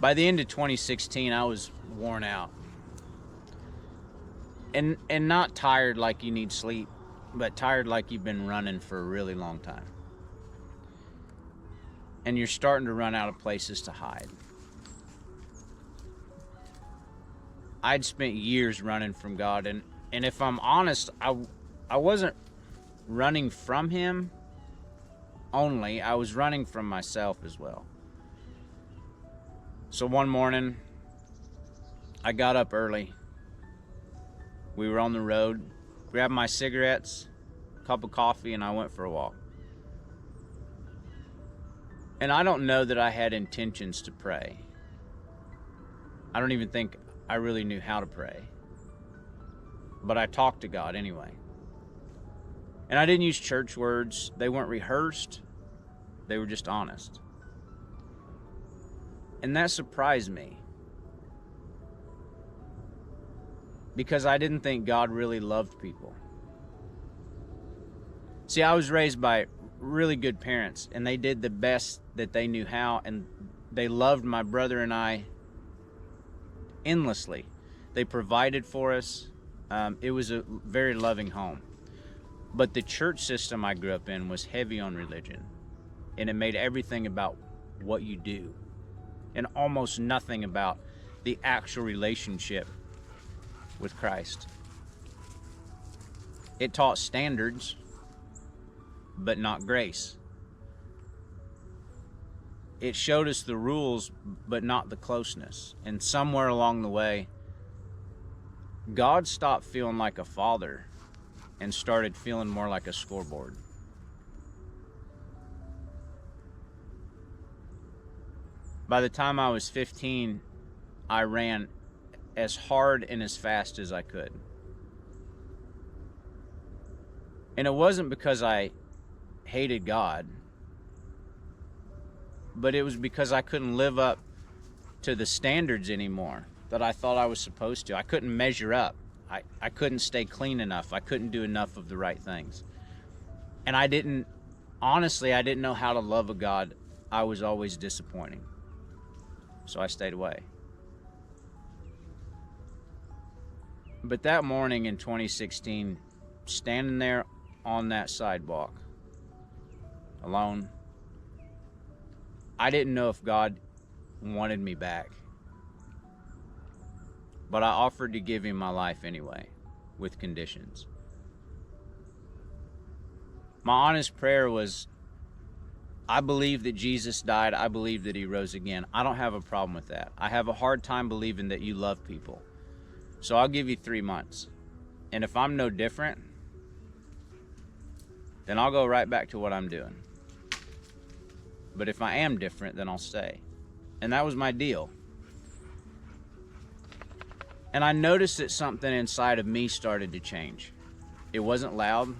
By the end of 2016, I was worn out. And not tired like you need sleep, but tired like you've been running for a really long time. And you're starting to run out of places to hide. I'd spent years running from God, and if I'm honest, I wasn't running from Him only, I was running from myself as well. So one morning, I got up early. We were on the road, grabbed my cigarettes, a cup of coffee, and I went for a walk. And I don't know that I had intentions to pray. I don't even think I really knew how to pray. But I talked to God anyway. And I didn't use church words. They weren't rehearsed. They were just honest. And that surprised me. Because I didn't think God really loved people. See, I was raised by really good parents, and they did the best that they knew how, and they loved my brother and I endlessly. They provided for us. It was a very loving home. But the church system I grew up in was heavy on religion, and it made everything about what you do, and almost nothing about the actual relationship with Christ. It taught standards, but not grace. It showed us the rules, but not the closeness. And somewhere along the way, God stopped feeling like a father and started feeling more like a scoreboard. By the time I was 15, I ran as hard and as fast as I could. And it wasn't because I hated God, but it was because I couldn't live up to the standards anymore that I thought I was supposed to. I couldn't measure up. I couldn't stay clean enough. I couldn't do enough of the right things. And I didn't know how to love a God I was always disappointing. So I stayed away. But that morning in 2016, standing there on that sidewalk, alone, I didn't know if God wanted me back. But I offered to give Him my life anyway, with conditions. My honest prayer was, I believe that Jesus died. I believe that He rose again. I don't have a problem with that. I have a hard time believing that you love people. So I'll give you 3 months. And if I'm no different, then I'll go right back to what I'm doing. But if I am different, then I'll stay. And that was my deal. And I noticed that something inside of me started to change. It wasn't loud.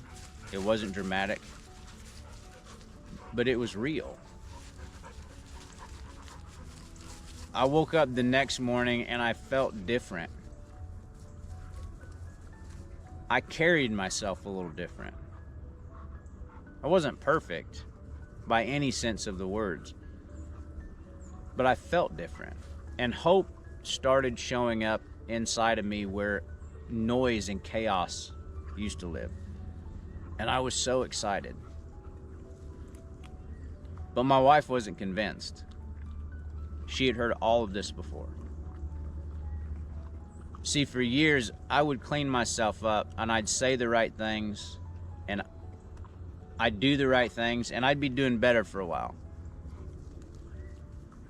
It wasn't dramatic. But it was real. I woke up the next morning and I felt different. I carried myself a little different. I wasn't perfect by any sense of the words, but I felt different. And hope started showing up inside of me where noise and chaos used to live. And I was so excited. But my wife wasn't convinced. She had heard all of this before. See, for years, I would clean myself up and I'd say the right things and I'd do the right things and I'd be doing better for a while.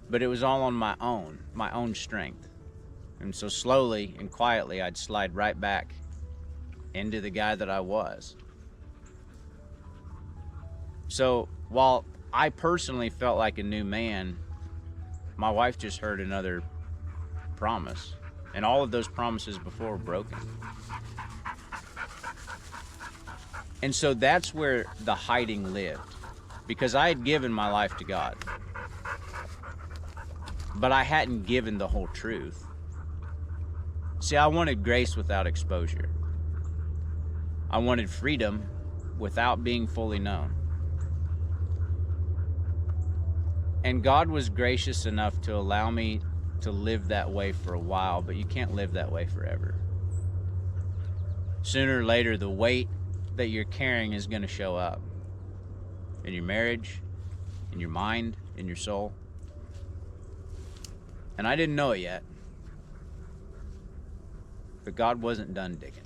But it was all on my own strength. And so slowly and quietly, I'd slide right back into the guy that I was. So while I personally felt like a new man, my wife just heard another promise. And all of those promises before were broken. And so that's where the hiding lived. Because I had given my life to God. But I hadn't given the whole truth. See, I wanted grace without exposure. I wanted freedom without being fully known. And God was gracious enough to allow me to live that way for a while, but you can't live that way forever. Sooner or later, the weight that you're carrying is going to show up in your marriage, in your mind, in your soul. And I didn't know it yet, but God wasn't done digging.